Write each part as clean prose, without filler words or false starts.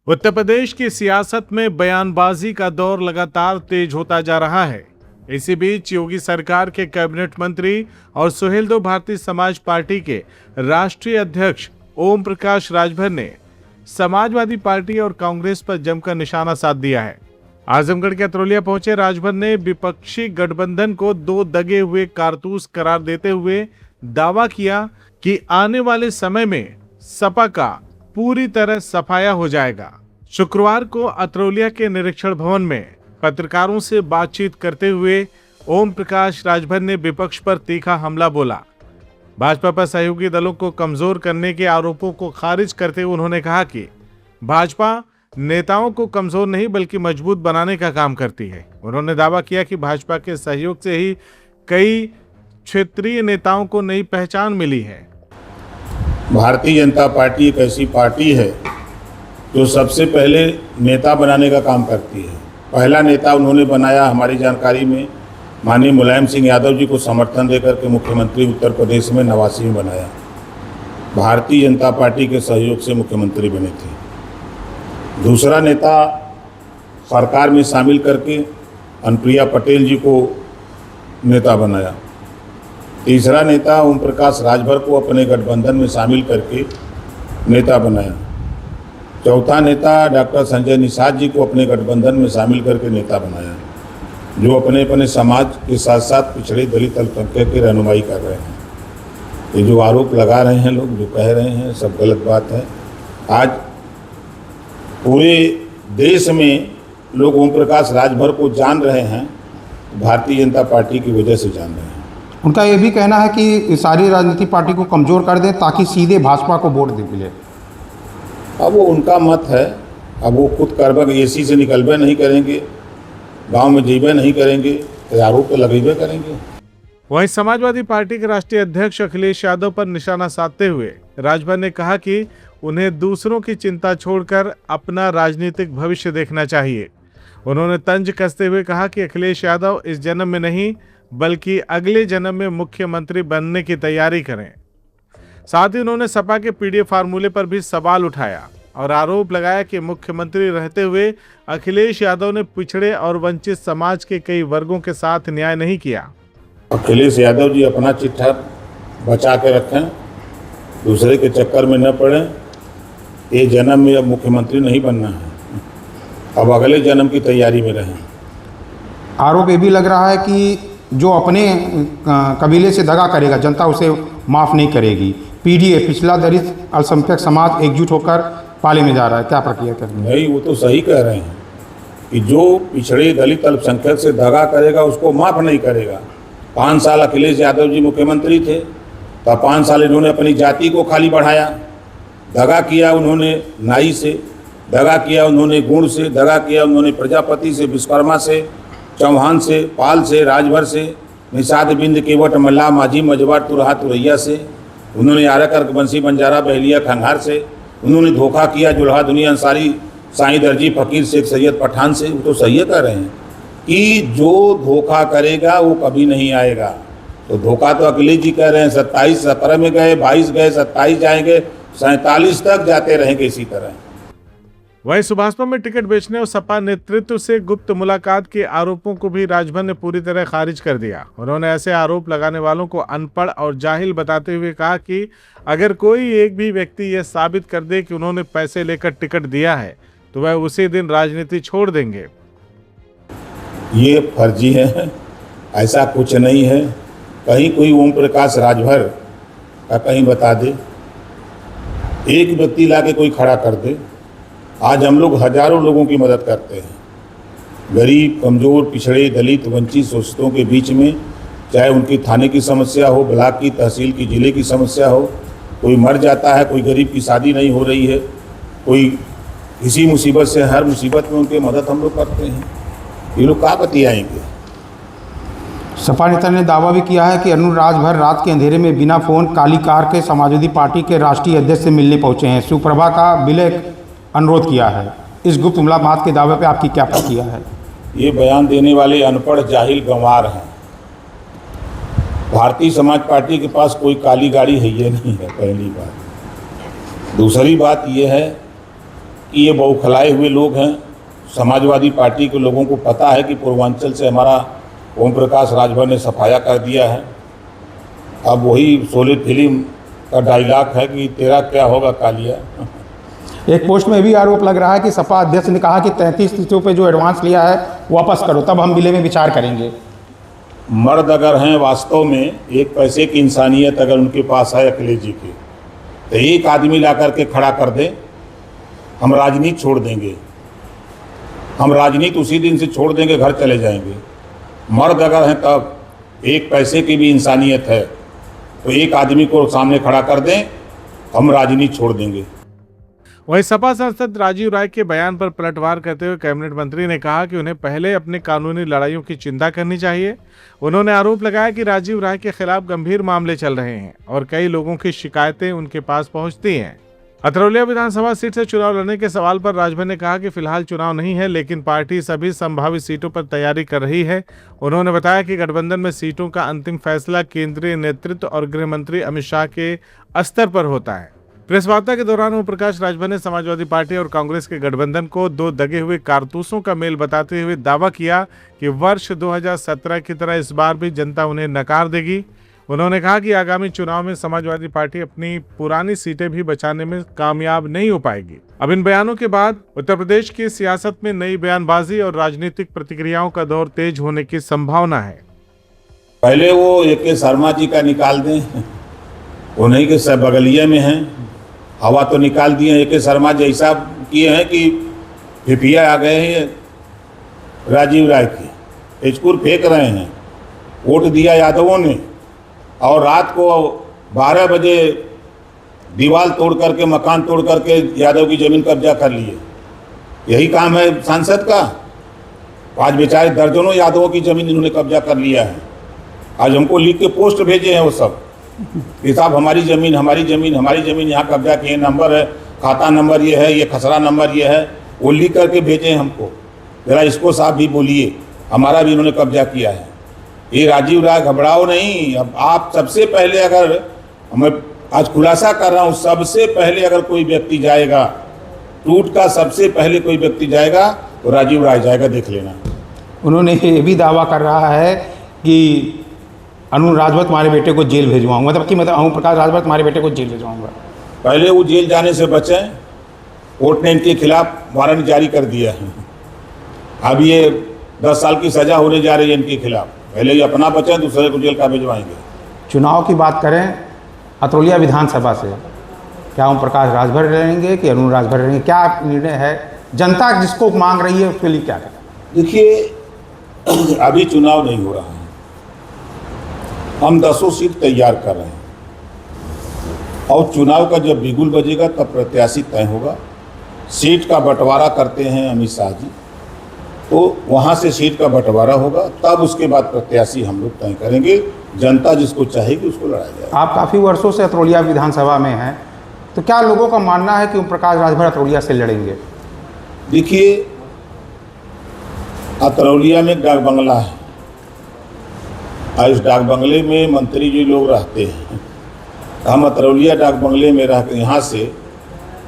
उत्तर प्रदेश की सियासत में बयानबाजी का दौर लगातार तेज होता जा रहा है। इसी बीच योगी सरकार के कैबिनेट मंत्री और सुहेलदेव भारतीय समाज पार्टी के राष्ट्रीय अध्यक्ष ओम प्रकाश राजभर ने समाजवादी पार्टी और कांग्रेस पर जमकर निशाना साध दिया है। आजमगढ़ के अतरौलिया पहुंचे राजभर ने विपक्षी गठबंधन को दो दगे हुए कारतूस करार देते हुए दावा किया कि आने वाले समय में सपा का पूरी तरह सफाया हो जाएगा। शुक्रवार को अतरौलिया के निरीक्षण भवन में पत्रकारों से बातचीत करते हुए ओम प्रकाश राजभर ने विपक्ष पर तीखा हमला बोला। भाजपा पर सहयोगी दलों को कमजोर करने के आरोपों को खारिज करते हुए उन्होंने कहा कि भाजपा नेताओं को कमजोर नहीं बल्कि मजबूत बनाने का काम करती है। उन्होंने दावा किया कि भाजपा के सहयोग से ही कई क्षेत्रीय नेताओं को नई पहचान मिली है। भारतीय जनता पार्टी एक ऐसी पार्टी है जो सबसे पहले नेता बनाने का काम करती है। पहला नेता उन्होंने बनाया, हमारी जानकारी में माननीय मुलायम सिंह यादव जी को समर्थन देकर के मुख्यमंत्री उत्तर प्रदेश में 89 में बनाया। भारतीय जनता पार्टी के सहयोग से मुख्यमंत्री बने थे। दूसरा नेता सरकार में शामिल करके अनुप्रिया पटेल जी को नेता बनाया। तीसरा नेता ओम प्रकाश राजभर को अपने गठबंधन में शामिल करके नेता बनाया। चौथा नेता डॉक्टर संजय निषाद जी को अपने गठबंधन में शामिल करके नेता बनाया, जो अपने अपने समाज के साथ साथ पिछड़े दलित अल्पसंख्यक की रहनुमाई कर रहे हैं। ये जो आरोप लगा रहे हैं लोग, जो कह रहे हैं, सब गलत बात है। आज पूरे देश में लोग ओम प्रकाश राजभर को जान रहे हैं, भारतीय जनता पार्टी की वजह से जान रहे हैं। उनका ये भी कहना है कि सारी राजनीतिक पार्टी को कमज़ोर कर दें ताकि सीधे भाजपा को वोट दे मिले। अब वो उनका मत है। अब वो खुद करबा एसी से निकलबे नहीं करेंगे, गांव में जीबे नहीं करेंगे, तो आरोप तो लगेबे करेंगे। वहीं समाजवादी पार्टी के राष्ट्रीय अध्यक्ष अखिलेश यादव पर निशाना साधते हुए राजभर ने कहा कि उन्हें दूसरों की चिंता छोड़कर अपना राजनीतिक भविष्य देखना चाहिए। उन्होंने तंज कसते हुए कहा कि अखिलेश यादव इस जन्म में नहीं बल्कि अगले जन्म में मुख्यमंत्री बनने की तैयारी करें। साथ ही उन्होंने सपा के पीडीएफ फार्मूले पर भी सवाल उठाया और आरोप लगाया कि मुख्यमंत्री रहते हुए अखिलेश यादव ने पिछड़े और वंचित समाज के कई वर्गों के साथ न्याय नहीं किया। अखिलेश यादव जी अपना चिट्ठा बचा के रखें, दूसरे के चक्कर में न पड़ें। ये जन्म में अब मुख्यमंत्री नहीं बनना है, अब अगले जन्म की तैयारी में रहें। आरोप ये भी लग रहा है कि जो अपने कबीले से दगा करेगा जनता उसे माफ़ नहीं करेगी। पीडीएफ पिछला दलित अल्पसंख्यक समाज एकजुट होकर पाले में जा रहा है, क्या प्रक्रिया करेंगे? नहीं, वो तो सही कह रहे हैं कि जो पिछड़े दलित अल्पसंख्यक से दगा करेगा उसको माफ़ नहीं करेगा। 5 साल अखिलेश यादव जी मुख्यमंत्री थे, तो 5 साल इन्होंने अपनी जाति को खाली बढ़ाया। दगा किया उन्होंने नाई से, दगा किया उन्होंने गुण से, दगा किया उन्होंने प्रजापति से, विश्वकर्मा से, चौहान से, पाल से, राजभर से, निषाद बिंद केवट मल्ला माझी मजबार तुरहा तुरैया से, उन्होंने आरकर बंसी बंजारा बहलिया खंघार से, उन्होंने धोखा किया जुल्हा दुनिया अंसारी साईं दर्जी फकीर शेख सैयद पठान से। वो तो सही कह रहे हैं कि जो धोखा करेगा वो कभी नहीं आएगा। तो धोखा तो अखिलेश जी कह रहे हैं, 27 17 में गए, 22 गए, 27 जाएंगे, 47 तक जाते रहेंगे इसी तरह। वहीं सुभाषपा में टिकट बेचने और सपा नेतृत्व से गुप्त मुलाकात के आरोपों को भी राजभर ने पूरी तरह खारिज कर दिया। उन्होंने ऐसे आरोप लगाने वालों को अनपढ़ और जाहिल बताते हुए कहा कि अगर कोई एक भी व्यक्ति यह साबित कर दे कि उन्होंने पैसे लेकर टिकट दिया है तो वह उसी दिन राजनीति छोड़ देंगे। ये फर्जी है, ऐसा कुछ नहीं है। कहीं कोई ओम प्रकाश राजभर का कहीं बता दे, एक व्यक्ति लाके कोई खड़ा कर दे। आज हम लोग हजारों लोगों की मदद करते हैं, गरीब, कमज़ोर, पिछड़े, दलित, वंचित, शोषितों के बीच में, चाहे उनकी थाने की समस्या हो, ब्लॉक की, तहसील की, ज़िले की समस्या हो। कोई मर जाता है, कोई गरीब की शादी नहीं हो रही है, कोई किसी मुसीबत से, हर मुसीबत में उनकी मदद हम लोग करते हैं। ये लोग कहाँ बतियाएंगे? सपा नेता ने दावा भी किया है कि अरुण राजभर रात के अंधेरे में बिना फ़ोन काली कार के समाजवादी पार्टी के राष्ट्रीय अध्यक्ष से मिलने पहुंचे हैं, सुप्रभा का विलय अनुरोध किया है। इस गुप्त मुलाकात के दावे पे आपकी क्या प्रतिक्रिया है? ये बयान देने वाले अनपढ़ जाहिल गंवार हैं। भारतीय समाज पार्टी के पास कोई काली गाड़ी है ये नहीं है, पहली बात। दूसरी बात ये है कि ये बौखलाए हुए लोग हैं। समाजवादी पार्टी के लोगों को पता है कि पूर्वांचल से हमारा ओम प्रकाश राजभर ने सफाया कर दिया है। अब वही शोले फिल्म का डायलॉग है कि तेरा क्या होगा कालिया। एक पोस्ट में भी आरोप लग रहा है कि सपा अध्यक्ष ने कहा कि 33 सीटों पे जो एडवांस लिया है वापस करो, तब हम बिले में विचार करेंगे। मर्द अगर हैं वास्तव में, एक पैसे की इंसानियत अगर उनके पास है अखिलेश जी की, तो एक आदमी ला करके खड़ा कर दे, हम राजनीति छोड़ देंगे। हम राजनीति उसी दिन से छोड़ देंगे, घर चले जाएंगे। मर्द अगर हैं तब, एक पैसे की भी इंसानियत है तो एक आदमी को सामने खड़ा कर दें, हम राजनीति छोड़ देंगे। वहीं सपा सांसद राजीव राय के बयान पर पलटवार करते हुए कैबिनेट मंत्री ने कहा कि उन्हें पहले अपने कानूनी लड़ाइयों की चिंता करनी चाहिए। उन्होंने आरोप लगाया कि राजीव राय के खिलाफ गंभीर मामले चल रहे हैं और कई लोगों की शिकायतें उनके पास पहुंचती हैं। अतरौलिया विधानसभा सीट से चुनाव लड़ने के सवाल पर राजभर ने कहा कि फिलहाल चुनाव नहीं है, लेकिन पार्टी सभी संभावित सीटों पर तैयारी कर रही है। उन्होंने बताया कि गठबंधन में सीटों का अंतिम फैसला केंद्रीय नेतृत्व और गृह मंत्री अमित शाह के स्तर पर होता है। प्रेस वार्ता के दौरान ओम प्रकाश राजभर ने समाजवादी पार्टी और कांग्रेस के गठबंधन को दो दगे हुए कारतूसों का मेल बताते हुए दावा किया कि वर्ष 2017 की तरह इस बार भी जनता उन्हें नकार देगी। उन्होंने कहा कि आगामी चुनाव में समाजवादी पार्टी अपनी पुरानी सीटें भी बचाने में कामयाब नहीं हो पाएगी। अब इन बयानों के बाद उत्तर प्रदेश की सियासत में नई बयानबाजी और राजनीतिक प्रतिक्रियाओं का दौर तेज होने की संभावना है। पहले वो AK शर्मा जी का निकाल दें, उन्हीं के सब बगलिए में हैं, हवा तो निकाल दिए। AK शर्मा जैसा किए हैं कि फिफिया आ गए हैं राजीव राय की, तेजपुर फेंक रहे हैं। वोट दिया यादवों ने और रात को 12 बजे दीवार तोड़ करके, मकान तोड़ करके यादव की ज़मीन कब्जा कर लिए। यही काम है सांसद का। आज बेचारे दर्जनों यादवों की ज़मीन इन्होंने कब्जा कर लिया है। आज हमको लिख के पोस्ट भेजे हैं वो सब कि साहब हमारी ज़मीन, हमारी ज़मीन, हमारी ज़मीन यहाँ कब्जा किए, नंबर है, खाता नंबर ये है, ये खसरा नंबर ये है, वो लिख करके भेजे हैं हमको। ज़रा इसको साहब भी बोलिए, हमारा भी इन्होंने कब्जा किया है। ये राजीव राय घबराओ नहीं। अब आप सबसे पहले, अगर मैं आज खुलासा कर रहा हूँ, सबसे पहले अगर कोई व्यक्ति जाएगा टूट का, सबसे पहले कोई व्यक्ति जाएगा तो राजीव राय जाएगा, देख लेना। उन्होंने ये भी दावा कर रहा है कि अरुण राजभर तुम्हारे बेटे को जेल भेजवाऊंगा, मतलब ओम प्रकाश राजभर तुम्हारे बेटे को जेल भेजवाऊंगा। पहले वो जेल जाने से बचें। कोर्ट ने इनके खिलाफ वारंट जारी कर दिया है। अब ये 10 साल की सज़ा होने जा रही है इनके खिलाफ। पहले ये अपना बचें, दूसरे को जेल का भिजवाएंगे। चुनाव की बात करें अतरौलिया विधानसभा से, क्या ओम प्रकाश राजभर रहेंगे कि अरुण राजभर रहेंगे? क्या निर्णय है? जनता जिसको मांग रही है उसके लिए क्या करें? देखिए, अभी चुनाव नहीं हो रहा है, हम 10 सीट तैयार कर रहे हैं और चुनाव का जब बिगुल बजेगा तब प्रत्याशी तय होगा। सीट का बंटवारा करते हैं अमित शाह जी, तो वहाँ से सीट का बंटवारा होगा, तब उसके बाद प्रत्याशी हम लोग तय करेंगे। जनता जिसको चाहेगी उसको लड़ाया जाएगा। आप काफ़ी वर्षों से अतरौलिया विधानसभा में हैं, तो क्या लोगों का मानना है कि ओम प्रकाश राजभर अतरौलिया से लड़ेंगे? देखिए, अतरौलिया में डाक बंगला है और इस डाक बंगले में मंत्री जी लोग रहते हैं। हम अतरौलिया डाक बंगले में रह के यहाँ से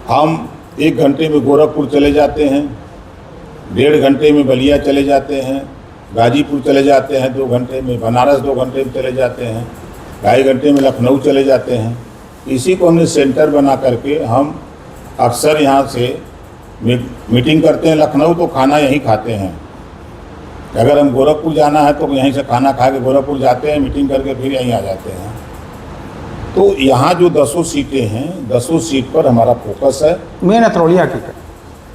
हम 1 घंटे में गोरखपुर चले जाते हैं, 1.5 घंटे में बलिया चले जाते हैं, गाजीपुर चले जाते हैं 2 घंटे में, बनारस 2 घंटे में चले जाते हैं, 2.5 घंटे में लखनऊ चले जाते हैं। इसी को हमने सेंटर बना करके हम अक्सर यहाँ से मीटिंग करते हैं। लखनऊ तो खाना यहीं खाते हैं। अगर हम गोरखपुर जाना है तो यहीं से खाना खा के गोरखपुर जाते हैं, मीटिंग करके फिर यहीं आ जाते हैं। तो यहाँ जो 10 सीटें हैं, 10 सीट पर हमारा फोकस है। मेन अतरौलिया की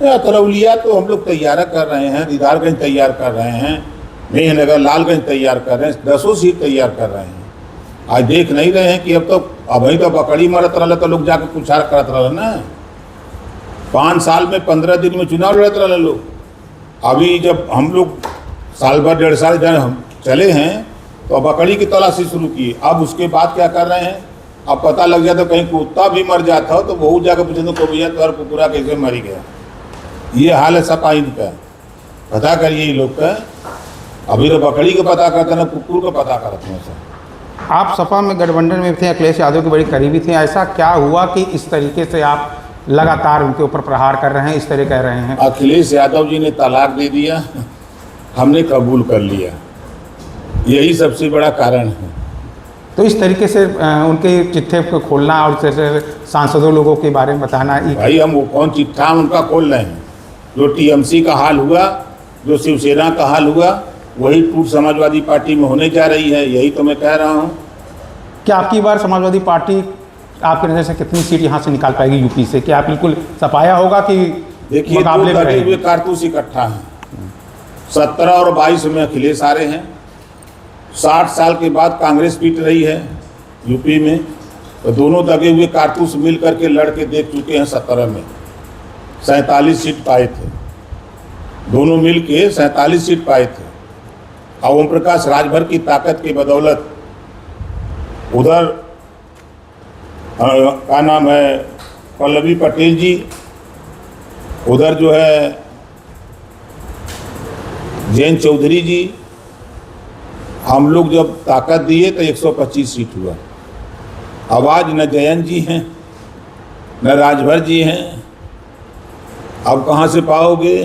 अतरौलिया तो हम लोग तैयार कर रहे हैं, दीदारगंज तैयार कर रहे हैं, मेहनगर लालगंज तैयार कर रहे हैं, 10 सीट तैयार कर रहे हैं। आज देख नहीं रहे हैं कि अब तो बकड़ी मरत रहा तो लोग जाकर कुछार करत रहे ना। 5 साल में 15 दिन में चुनाव लड़त रहे लोग। अभी जब हम लोग साल भर 1.5 साल जब हम चले हैं तो बकरी की तलाशी शुरू की। अब उसके बाद क्या कर रहे हैं, अब पता लग जाता कहीं कुत्ता भी मर जाता हो तो बहुत जाकर पूछे तो भैया तुम्हारा कुकुरा कैसे मरी गया। ये हाल है सपा इनका। पता करिए ये लोग का। अभी तो बकरी को पता करते ना, कुकुर को पता करते हैं सर। आप सपा में गठबंधन में थे, अखिलेश यादव के बड़ी करीबी थे, ऐसा क्या हुआ कि इस तरीके से आप लगातार उनके ऊपर प्रहार कर रहे हैं, इस तरह कह रहे हैं। अखिलेश यादव जी ने तलाक दे दिया, हमने कबूल कर लिया, यही सबसे बड़ा कारण है। तो इस तरीके से उनके चिट्ठे को खोलना और जैसे सांसदों लोगों के बारे में बताना, भाई हम वो कौन चिट्ठा उनका खोल रहे हैं? जो टीएमसी का हाल हुआ, जो शिवसेना का हाल हुआ, वही टूट समाजवादी पार्टी में होने जा रही है, यही तो मैं कह रहा हूँ। क्या आपकी बार समाजवादी पार्टी आपके नज़र से कितनी सीट यहाँ से निकाल पाएगी यूपी से? क्या बिल्कुल सफाया होगा कि देखिए, मुकाबले में दो रहेगी? हुए कारतूस इकट्ठा हैं। 17 और 22 में अखिलेश आ रहे हैं, 60 साल के बाद कांग्रेस पीट रही है यूपी में, तो दोनों दगे हुए कारतूस मिल करके लड़ के देख चुके हैं। 17 में 47 सीट पाए थे, दोनों मिल के 47 सीट पाए थे। और ओम प्रकाश राजभर की ताकत की बदौलत उधर क्या नाम है, पल्लवी पटेल जी, उधर जो है जयंत चौधरी जी, हम लोग जब ताकत दिए तो 125 सीट हुआ। अब आज न जयंत जी हैं न राजभर जी हैं, अब कहाँ से पाओगे?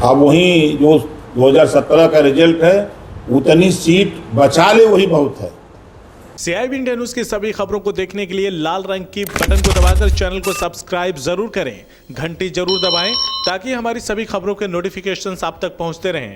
अब वहीं जो 2017 का रिजल्ट है, उतनी सीट बचा ले वही बहुत है। CIB इंडिया न्यूज की सभी खबरों को देखने के लिए लाल रंग की बटन को दबाकर चैनल को सब्सक्राइब जरूर करें, घंटी जरूर दबाएं ताकि हमारी सभी खबरों के नोटिफिकेशंस आप तक पहुंचते रहें।